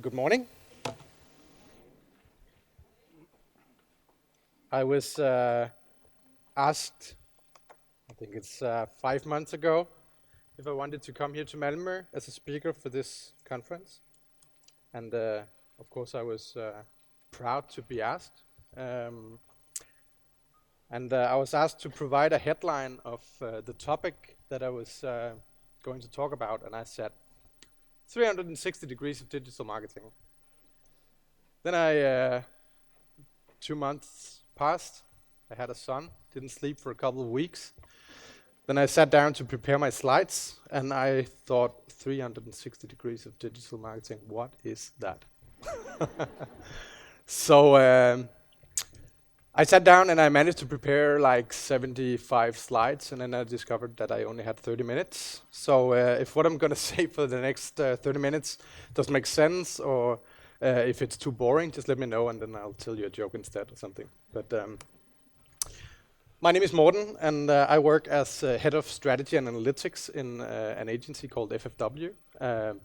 Good morning. I was asked, I think it's 5 months ago, if I wanted to come here to Malmö as a speaker for this conference. And of course I was proud to be asked. And I was asked to provide a headline of the topic that I was going to talk about, and I said 360 degrees of digital marketing. Then 2 months passed. I had a son, didn't sleep for a couple of weeks. Then I sat down to prepare my slides, and I thought 360 degrees of digital marketing, what is that? So I sat down and I managed to prepare like 75 slides, and then I discovered that I only had 30 minutes. So if what I'm going to say for the next 30 minutes doesn't make sense, or if it's too boring, just let me know, and then I'll tell you a joke instead or something. But my name is Morten, and I work as head of strategy and analytics in an agency called FFW,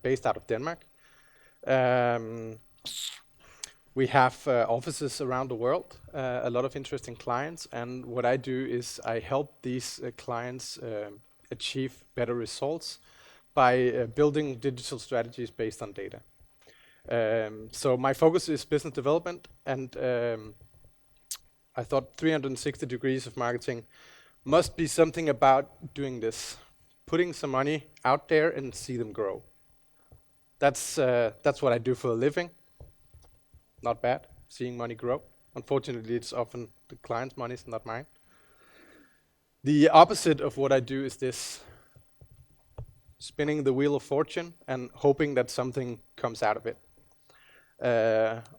based out of Denmark. We have offices around the world, a lot of interesting clients, and what I do is I help these clients achieve better results by building digital strategies based on data. So my focus is business development, and I thought 360 degrees of marketing must be something about doing this, putting some money out there and see them grow. That's what I do for a living. Not bad, seeing money grow. Unfortunately, it's often the client's money, not mine. The opposite of what I do is this, spinning the wheel of fortune and hoping that something comes out of it.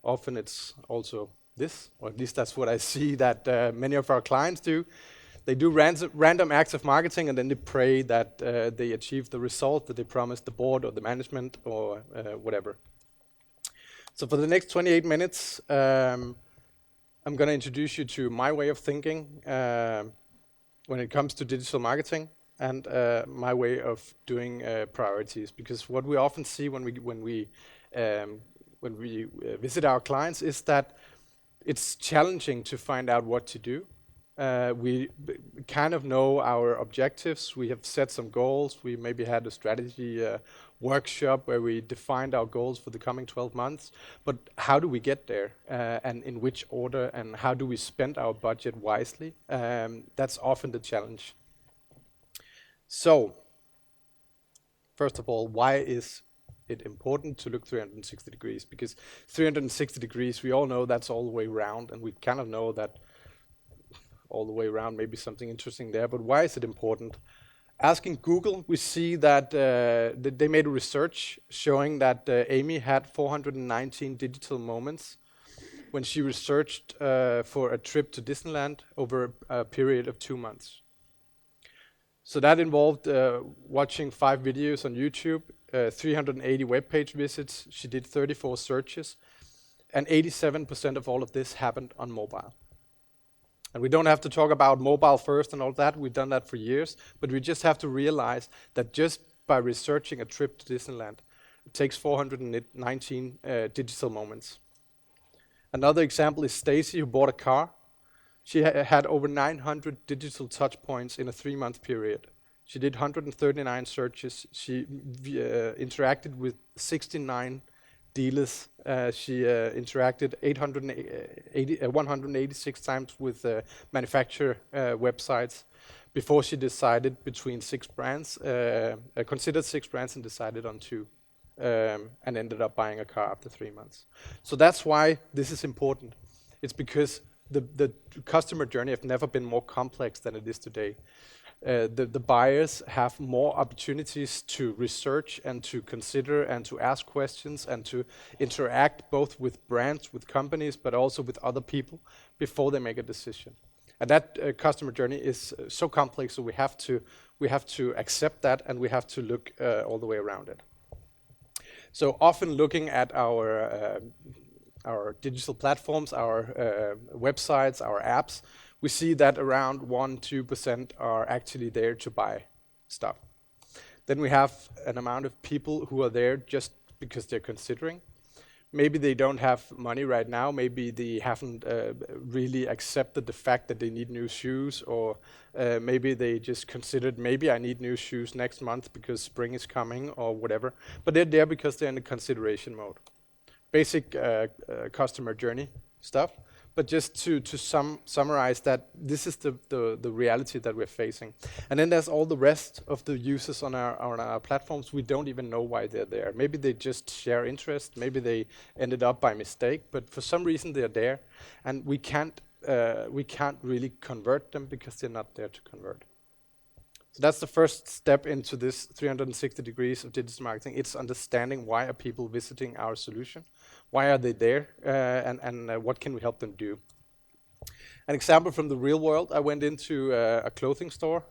Often it's also this, or at least that's what I see that many of our clients do. They do random acts of marketing, and then they pray that they achieve the result that they promised the board or the management or whatever. So for the next 28 minutes, I'm going to introduce you to my way of thinking when it comes to digital marketing, and my way of doing priorities. Because what we often see when we visit our clients is that it's challenging to find out what to do. We kind of know our objectives. We have set some goals. We maybe had a strategy workshop where we defined our goals for the coming 12 months. But how do we get there, and in which order, and how do we spend our budget wisely? That's often the challenge. So, first of all, why is it important to look 360 degrees? Because 360 degrees, we all know that's all the way around, and we kind of know that all the way around, maybe something interesting there, but why is it important? Asking Google, we see that they made a research showing that Amy had 419 digital moments when she researched for a trip to Disneyland over a period of 2 months. So that involved watching 5 videos on YouTube, 380 web page visits, she did 34 searches, and 87% of all of this happened on mobile. And we don't have to talk about mobile first and all that, we've done that for years, but we just have to realize that just by researching a trip to Disneyland, it takes 419 digital moments. Another example is Stacy, who bought a car. She had over 900 digital touch points in a 3-month period. She did 139 searches. She interacted with 69 dealers. She interacted 186 times with manufacturer websites before she decided between 6 brands, considered 6 brands and decided on 2, and ended up buying a car after 3 months. So that's why this is important. It's because the customer journey have never been more complex than it is today. The buyers have more opportunities to research and to consider and to ask questions and to interact both with brands, with companies, but also with other people before they make a decision. And that customer journey is so complex, so we have to accept that, and we have to look all the way around it. So often looking at our digital platforms, our websites, our apps, we see that around 1-2% are actually there to buy stuff. Then we have an amount of people who are there just because they're considering. Maybe they don't have money right now. Maybe they haven't really accepted the fact that they need new shoes, or maybe they just considered, maybe I need new shoes next month because spring is coming or whatever. But they're there because they're in the consideration mode. Basic customer journey stuff. But just to summarize that, this is the reality that we're facing. And then there's all the rest of the users on our platforms. We don't even know why they're there. Maybe they just share interest. Maybe they ended up by mistake. But for some reason they're there, and we can't really convert them because they're not there to convert. So that's the first step into this 360 degrees of digital marketing. It's understanding why are people visiting our solution, why are they there, and what can we help them do. An example from the real world: I went into a clothing store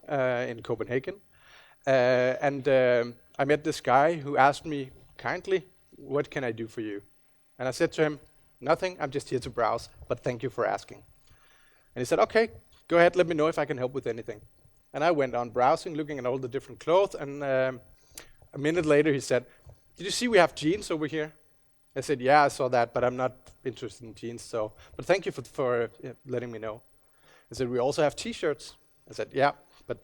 in Copenhagen, and I met this guy who asked me kindly, "What can I do for you?" And I said to him, "Nothing, I'm just here to browse, but thank you for asking." And he said, "Okay, go ahead, let me know if I can help with anything." And I went on browsing, looking at all the different clothes, and a minute later he said, "Did you see we have jeans over here?" I said, "Yeah, I saw that, but I'm not interested in jeans, but thank you for letting me know." He said, "We also have t-shirts." I said, "Yeah, but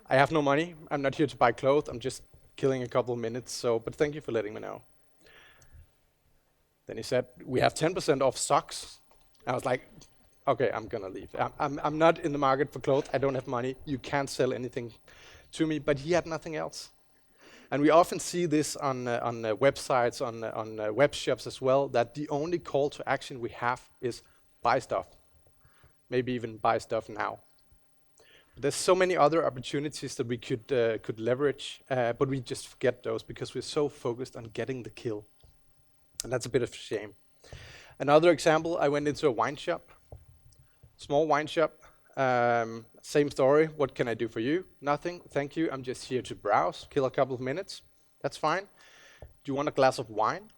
I have no money. I'm not here to buy clothes. I'm just killing a couple of minutes, but thank you for letting me know." Then he said, "We have 10% off socks." I was like, okay, I'm gonna leave. I'm not in the market for clothes. I don't have money. You can't sell anything to me. But he had nothing else. And we often see this on websites, on web shops as well, that the only call to action we have is buy stuff. Maybe even buy stuff now. There's so many other opportunities that we could leverage, but we just forget those because we're so focused on getting the kill. And that's a bit of a shame. Another example, I went into a wine shop. Small wine shop, same story. What can I do for you? Nothing, thank you. I'm just here to browse, kill a couple of minutes. That's fine. Do you want a glass of wine?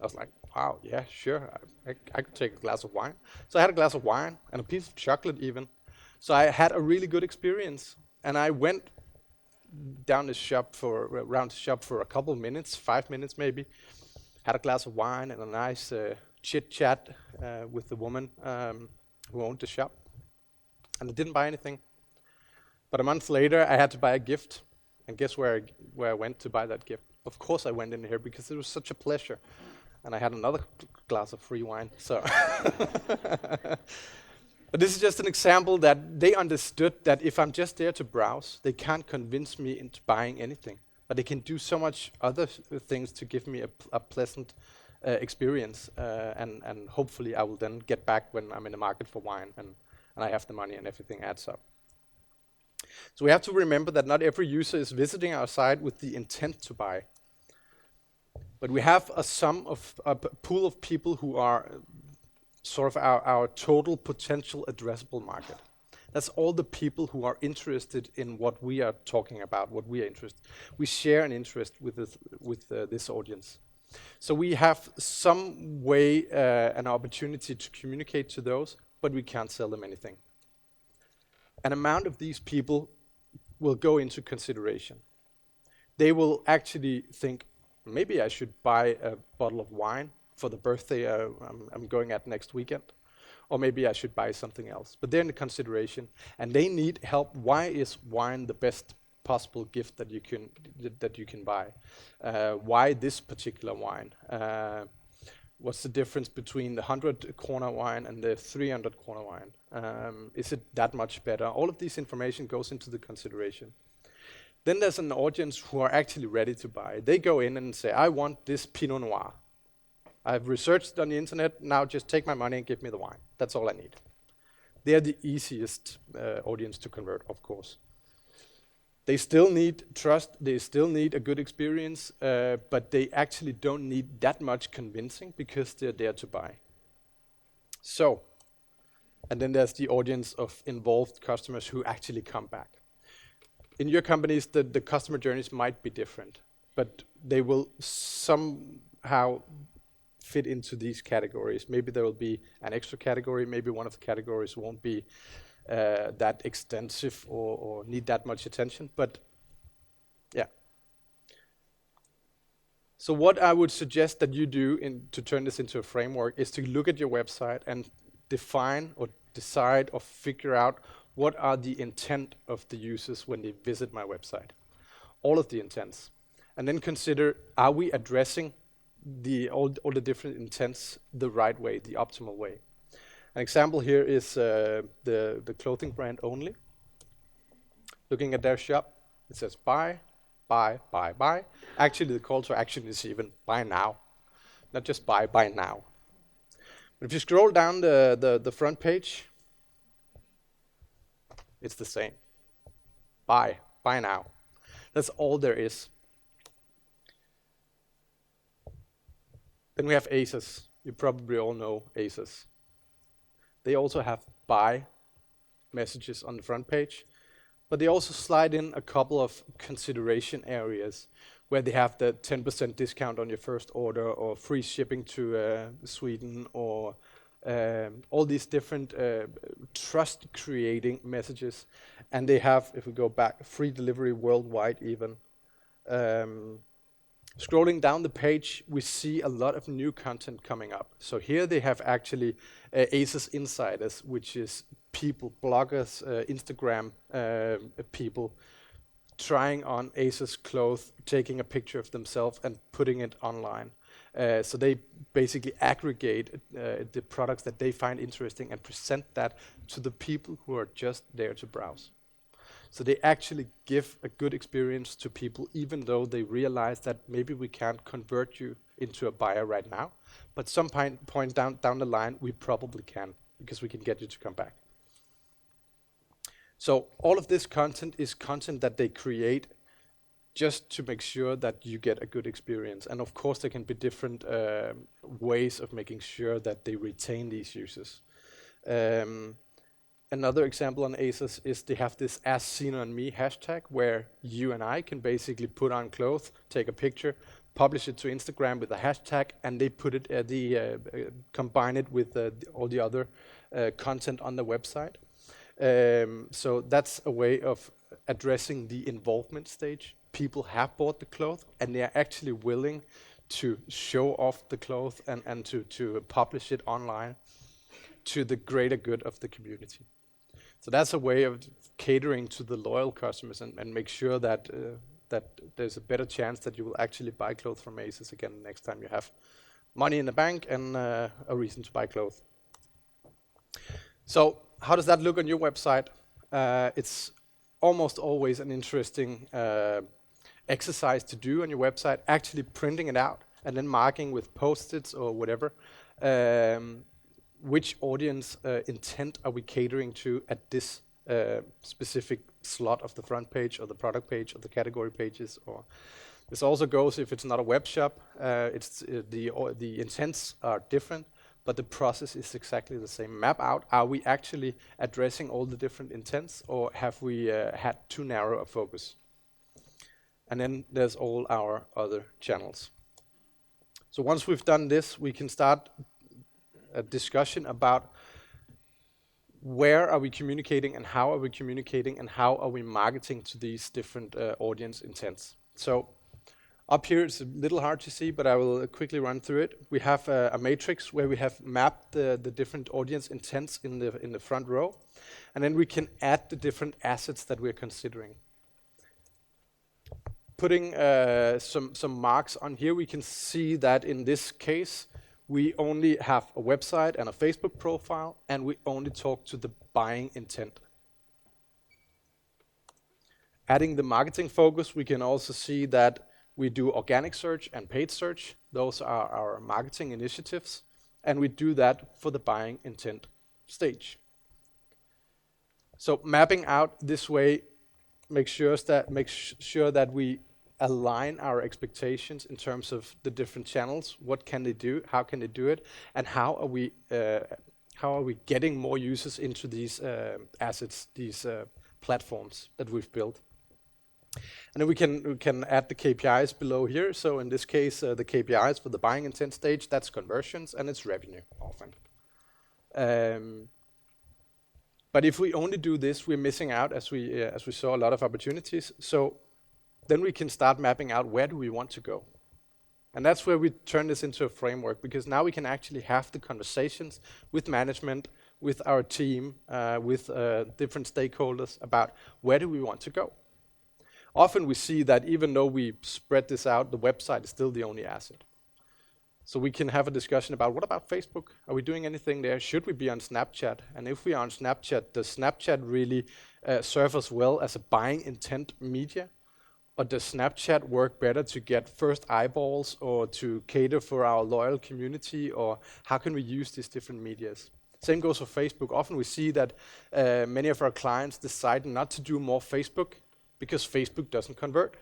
I was like, wow, yeah, sure. I could take a glass of wine. So I had a glass of wine and a piece of chocolate even. So I had a really good experience. And I went around the shop for a couple of minutes, 5 minutes maybe. Had a glass of wine and a nice chit-chat with the woman who owned the shop. And I didn't buy anything. But a month later, I had to buy a gift. And guess where I went to buy that gift? Of course I went in here because it was such a pleasure. And I had another glass of free wine. So, but this is just an example that they understood that if I'm just there to browse, they can't convince me into buying anything. But they can do so much other things to give me a pleasant experience, and hopefully I will then get back when I'm in the market for wine and I have the money and everything adds up. So we have to remember that not every user is visiting our site with the intent to buy. But we have a pool of people who are sort of our total potential addressable market. That's all the people who are interested in what we are talking about, what we are interested. We share an interest with this audience. So we have some way, an opportunity to communicate to those, but we can't sell them anything. An amount of these people will go into consideration. They will actually think, maybe I should buy a bottle of wine for the birthday I'm going at next weekend. Or maybe I should buy something else. But they're in the consideration, and they need help. Why is wine the best possible gift that you can buy? Why this particular wine? What's the difference between the 100 kroner wine and the 300 kroner wine? Is it that much better? All of this information goes into the consideration. Then there's an audience who are actually ready to buy. They go in and say, I want this Pinot Noir. I've researched on the internet, now just take my money and give me the wine. That's all I need. They're the easiest audience to convert, of course. They still need trust, they still need a good experience, but they actually don't need that much convincing because they're there to buy. So, and then there's the audience of involved customers who actually come back. In your companies, the customer journeys might be different, but they will somehow fit into these categories. Maybe there will be an extra category, maybe one of the categories won't be that extensive or need that much attention, but yeah. So what I would suggest that you do to turn this into a framework is to look at your website and define or decide or figure out what are the intent of the users when they visit my website. All of the intents. And then consider, are we addressing all the different intents the right way, the optimal way? An example here is the clothing brand Only. Looking at their shop, it says buy, buy, buy, buy. Actually, the call to action is even buy now, not just buy now. But if you scroll down the front page, it's the same. Buy now. That's all there is. Then we have ASOS. You probably all know ASOS. They also have buy messages on the front page, but they also slide in a couple of consideration areas where they have the 10% discount on your first order, or free shipping to Sweden, or all these different trust-creating messages. And they have, if we go back, free delivery worldwide even. Scrolling down the page, we see a lot of new content coming up. So here they have actually ASOS Insiders, which is people, bloggers, Instagram people, trying on ASOS clothes, taking a picture of themselves and putting it online. So they basically aggregate the products that they find interesting and present that to the people who are just there to browse. So they actually give a good experience to people, even though they realize that maybe we can't convert you into a buyer right now, but some point down the line, we probably can, because we can get you to come back. So all of this content is content that they create just to make sure that you get a good experience. And of course, there can be different ways of making sure that they retain these users. Another example on ASOS is they have this as seen on me hashtag, where you and I can basically put on clothes, take a picture, publish it to Instagram with a hashtag, and they put it combine it with all the other content on the website. So that's a way of addressing the involvement stage. People have bought the clothes and they are actually willing to show off the clothes and to publish it online to the greater good of the community. So that's a way of catering to the loyal customers and make sure that that there's a better chance that you will actually buy clothes from ASOS again next time you have money in the bank and a reason to buy clothes. So how does that look on your website? It's almost always an interesting exercise to do on your website, actually printing it out and then marking with post-its or whatever. Which audience intent are we catering to at this specific slot of the front page or the product page or the category pages? Or this also goes if it's not a web shop. The intents are different, but the process is exactly the same. Map out, are we actually addressing all the different intents, or have we had too narrow a focus? And then there's all our other channels. So once we've done this, we can start a discussion about where are we communicating and how are we communicating and how are we marketing to these different audience intents. So up here it's a little hard to see, but I will quickly run through it. We have a matrix where we have mapped the different audience intents in the front row, and then we can add the different assets that we're considering. Putting some marks on here, we can see that in this case we only have a website and a Facebook profile, and we only talk to the buying intent. Adding the marketing focus, we can also see that we do organic search and paid search. Those are our marketing initiatives, and we do that for the buying intent stage. So mapping out this way makes sure that we align our expectations in terms of the different channels. What can they do? How can they do it? And how are we getting more users into these assets, these platforms that we've built? And then we can add the KPIs below here. So in this case, the KPIs for the buying intent stage, that's conversions and it's revenue often. But if we only do this, we're missing out, as we saw, a lot of opportunities. So then we can start mapping out where do we want to go. And that's where we turn this into a framework, because now we can actually have the conversations with management, with our team, with different stakeholders about where do we want to go. Often we see that even though we spread this out, the website is still the only asset. So we can have a discussion about, what about Facebook? Are we doing anything there? Should we be on Snapchat? And if we are on Snapchat, does Snapchat really serve us well as a buying intent media? Or does Snapchat work better to get first eyeballs, or to cater for our loyal community? Or how can we use these different medias? Same goes for Facebook. Often we see that many of our clients decide not to do more Facebook because Facebook doesn't convert.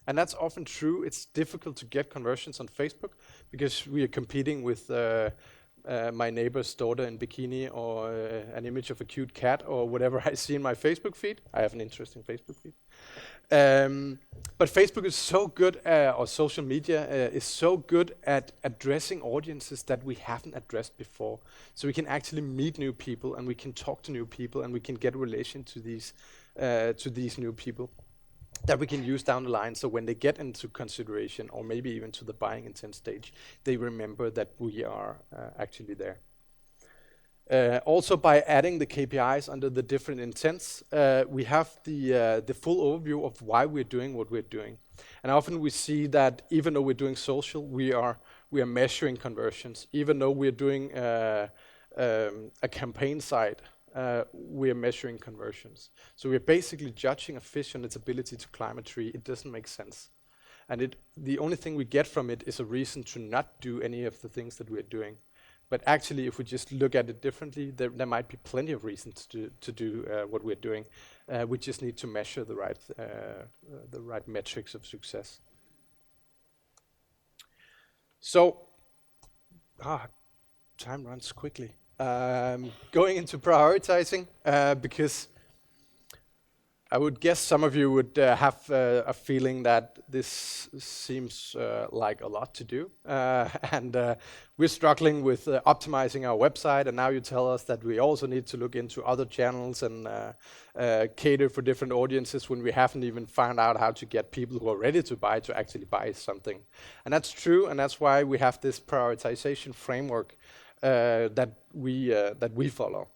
And that's often true. It's difficult to get conversions on Facebook because we are competing with my neighbor's daughter in bikini, or an image of a cute cat, or whatever I see in my Facebook feed. I have an interesting Facebook feed. But Facebook is so good, or social media is so good at addressing audiences that we haven't addressed before. So we can actually meet new people, and we can talk to new people, and we can get relation to these new people that we can use down the line. So when they get into consideration, or maybe even to the buying intent stage, they remember that we are actually there. Also, by adding the KPIs under the different intents, we have the full overview of why we're doing what we're doing. And often we see that even though we're doing social, we are measuring conversions. Even though we're doing a campaign site, we are measuring conversions. So we're basically judging a fish on its ability to climb a tree. It doesn't make sense. And the only thing we get from it is a reason to not do any of the things that we're doing. But actually, if we just look at it differently, there might be plenty of reasons to do what we're doing. We just need to measure the right metrics of success. So, time runs quickly. Going into prioritizing, because I would guess some of you would have a feeling that this seems like a lot to do, and we're struggling with optimizing our website, and now you tell us that we also need to look into other channels and cater for different audiences when we haven't even found out how to get people who are ready to buy to actually buy something. And that's true, and that's why we have this prioritization framework that we follow.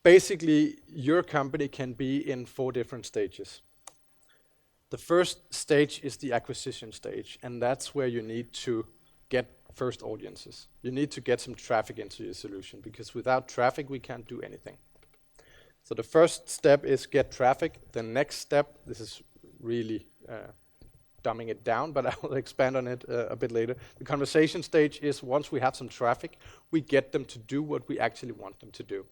Basically, your company can be in 4 different stages. The first stage is the acquisition stage, and that's where you need to get first audiences. You need to get some traffic into your solution, because without traffic, we can't do anything. So the first step is get traffic. The next step, this is really dumbing it down, but I will expand on it a bit later. The conversation stage is, once we have some traffic, we get them to do what we actually want them to do.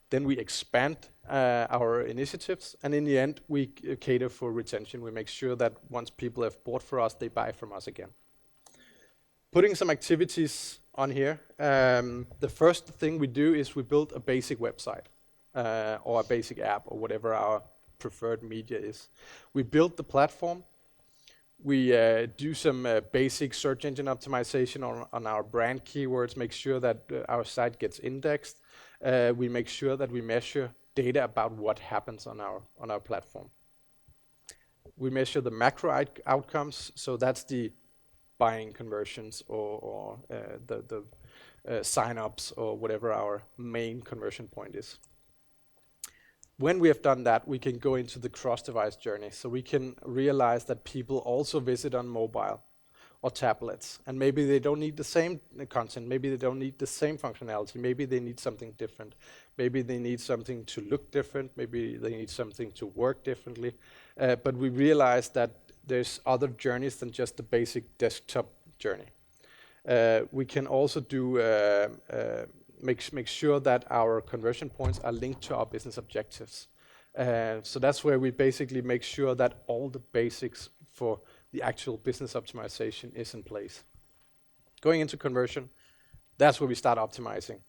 Then we expand our initiatives, and in the end, we cater for retention. We make sure that once people have bought for us, they buy from us again. Putting some activities on here, the first thing we do is we build a basic website, or a basic app, or whatever our preferred media is. We build the platform. We do some basic search engine optimization on our brand keywords, make sure that our site gets indexed. We make sure that we measure data about what happens on our platform. We measure the macro outcomes, so that's the buying conversions, or the sign-ups, or whatever our main conversion point is. When we have done that, we can go into the cross-device journey, so we can realize that people also visit on mobile or tablets, and maybe they don't need the same content, maybe they don't need the same functionality, maybe they need something different, maybe they need something to look different, maybe they need something to work differently, but we realize that there's other journeys than just the basic desktop journey. We can also do make sure that our conversion points are linked to our business objectives. So that's where we basically make sure that all the basics for the actual business optimization is in place. Going into conversion, that's where we start optimizing.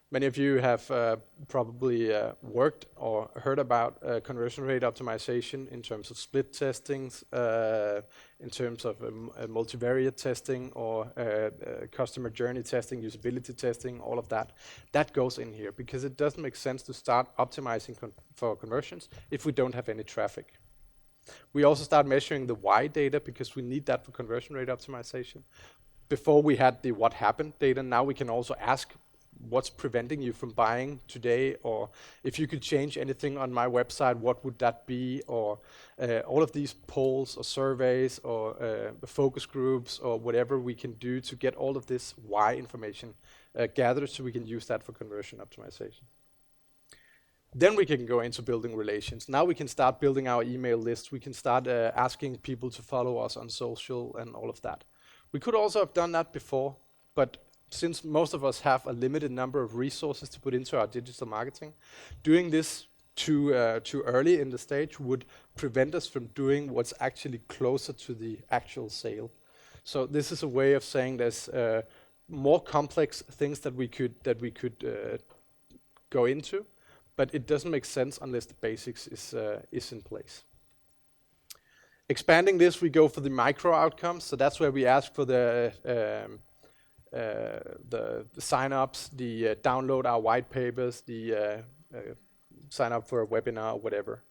Many of you have probably worked or heard about conversion rate optimization in terms of split testings, in terms of multivariate testing, or customer journey testing, usability testing, all of that. That goes in here because it doesn't make sense to start optimizing for conversions if we don't have any traffic. We also start measuring the why data because we need that for conversion rate optimization. Before we had the what happened data, now we can also ask what's preventing you from buying today, or if you could change anything on my website, what would that be? Or all of these polls or surveys or focus groups or whatever we can do to get all of this why information gathered so we can use that for conversion optimization. Then we can go into building relations. Now we can start building our email list. We can start asking people to follow us on social and all of that. We could also have done that before, but since most of us have a limited number of resources to put into our digital marketing, doing this too early in the stage would prevent us from doing what's actually closer to the actual sale. So this is a way of saying there's more complex things that we could go into, but it doesn't make sense unless the basics is in place. Expanding this, we go for the micro outcomes. So that's where we ask for the sign-ups, the download our white papers, the sign up for a webinar or whatever.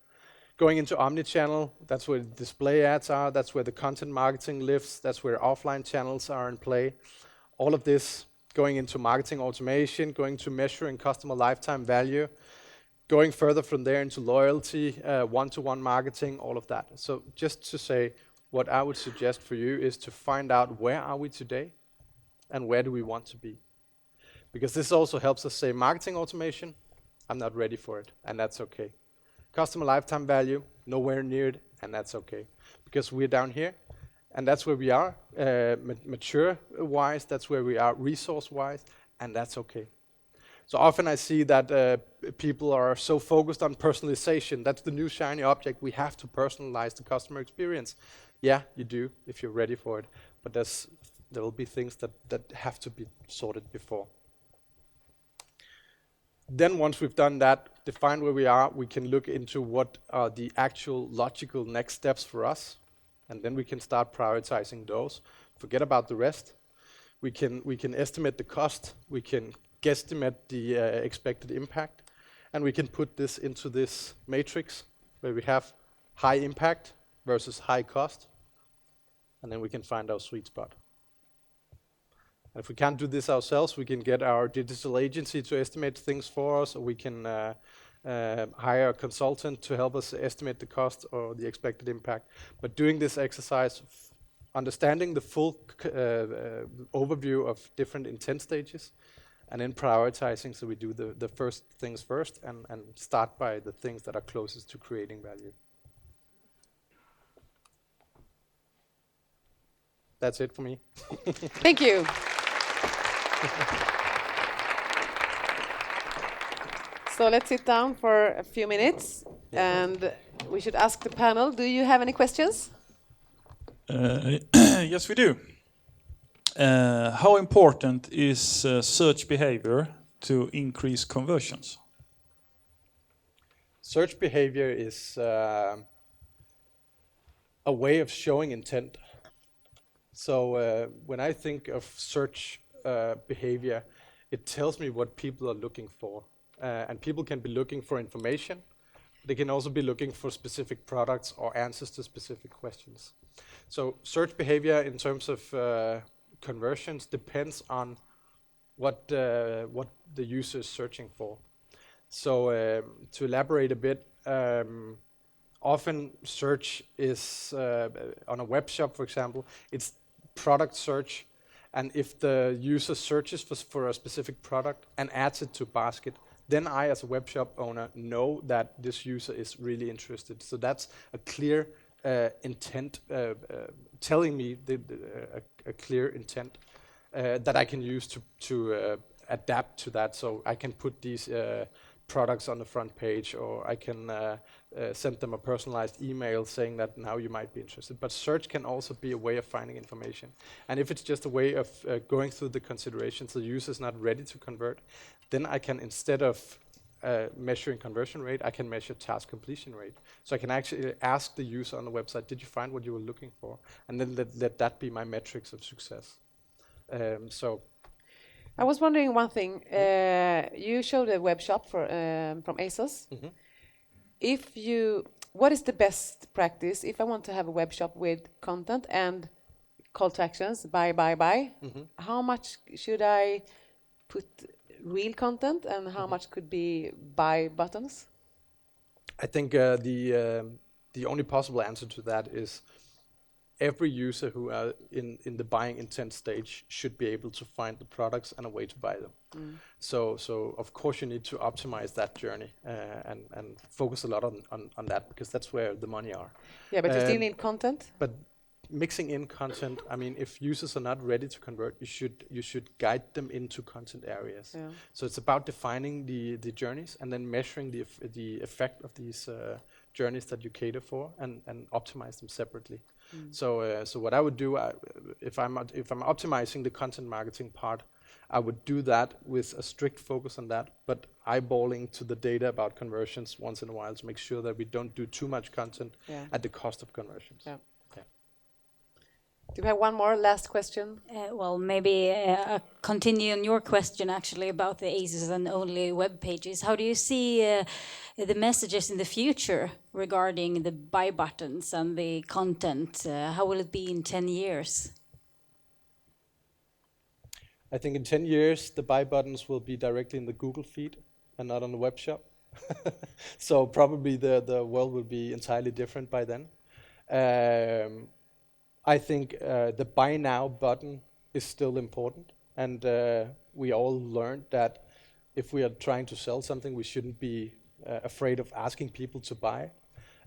Going into omnichannel, that's where the display ads are, that's where the content marketing lives, that's where offline channels are in play. All of this going into marketing automation, going to measuring customer lifetime value, going further from there into loyalty, one-to-one marketing, all of that. So just to say, what I would suggest for you is to find out where are we today and where do we want to be. Because this also helps us say marketing automation, I'm not ready for it, and that's okay. Customer lifetime value, nowhere near it, and that's okay. Because we're down here, and that's where we are, mature-wise, that's where we are resource-wise, and that's okay. So often I see that people are so focused on personalization. That's the new shiny object. We have to personalize the customer experience. Yeah, you do, if you're ready for it. But there will be things that have to be sorted before. Then once we've done that, define where we are, we can look into what are the actual logical next steps for us. And then we can start prioritizing those. Forget about the rest. We can estimate the cost. We can guesstimate the expected impact. And we can put this into this matrix where we have high impact versus high cost. And then we can find our sweet spot. And if we can't do this ourselves, we can get our digital agency to estimate things for us, or we can hire a consultant to help us estimate the cost or the expected impact. But doing this exercise, understanding the full overview of different intent stages, and then prioritizing, so we do the first things first and start by the things that are closest to creating value. That's it for me. Thank you. So let's sit down for a few minutes, and we should ask the panel, do you have any questions? Yes, we do. How important is search behavior to increase conversions? Search behavior is a way of showing intent. So when I think of search behavior, it tells me what people are looking for. And people can be looking for information. They can also be looking for specific products or answers to specific questions. So search behavior in terms of conversions depends on what the user is searching for. So to elaborate a bit, often search is on a web shop, for example, it's product search. And if the user searches for a specific product and adds it to basket, then I, as a web shop owner, know that this user is really interested. So that's a clear intent, telling me a clear intent that I can use to adapt to that. So I can put these products on the front page, or I can send them a personalized email saying that now you might be interested. But search can also be a way of finding information. And if it's just a way of going through the considerations, the user is not ready to convert, then I can, instead of measuring conversion rate, I can measure task completion rate. So I can actually ask the user on the website, did you find what you were looking for? And then let that be my metrics of success. So I was wondering one thing. You showed a web shop from ASOS. Mm-hmm. If you what is the best practice if I want to have a web shop with content and call to actions, buy, buy, buy? How much should I put real content and how much could be buy buttons? I think the only possible answer to that is every user who are in the buying intent stage should be able to find the products and a way to buy them. So of course you need to optimize that journey and focus a lot on that, because that's where the money are. Yeah, but you still need content. But mixing in content, I mean, if users are not ready to convert, you should guide them into content areas. Yeah. So it's about defining the journeys and then measuring the effect of these journeys that you cater for and optimize them separately. So what I would do, if I'm optimizing the content marketing part, I would do that with a strict focus on that, but eyeballing to the data about conversions once in a while to make sure that we don't do too much content at the cost of conversions. Yeah. Do we have one more last question? Well, maybe continue on your question actually about the ACES and only web pages. How do you see the messages in the future regarding the buy buttons and the content? How will it be in 10 years? I think in 10 years, the buy buttons will be directly in the Google feed and not on the web shop. So probably the world will be entirely different by then. I think the buy now button is still important, and we all learned that if we are trying to sell something, we shouldn't be afraid of asking people to buy,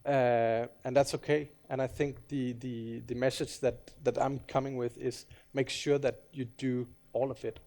and that's okay. And I think the message that I'm coming with is make sure that you do all of it,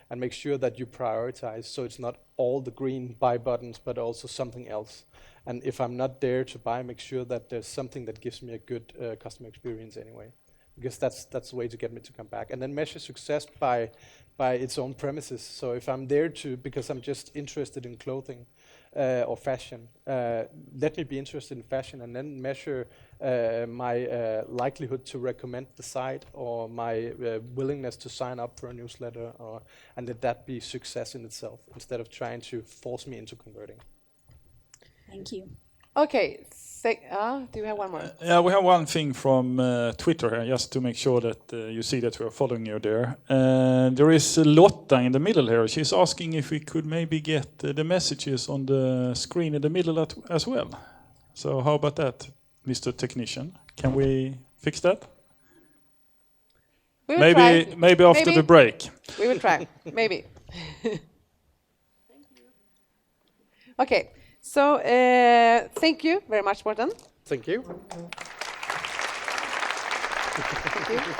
and make sure that you prioritize, so it's not all the green buy buttons, but also something else. And if I'm not there to buy, make sure that there's something that gives me a good customer experience anyway, because that's the way to get me to come back. And then measure success by its own premises. So if I'm there because I'm just interested in clothing or fashion, let me be interested in fashion, and then measure my likelihood to recommend the site, or my willingness to sign up for a newsletter, and let that be success in itself, instead of trying to force me into converting. Thank you. Okay, do you have one more? Yeah, we have one thing from Twitter here, just to make sure that you see that we are following you there. There is Lotta in the middle here. She's asking if we could maybe get the messages on the screen in the middle as well. So how about that, Mr. Technician? Can we fix that? We will try. Maybe after the break. We will try, maybe. Okay. So, thank you very much, Morten. Thank you. Thank you.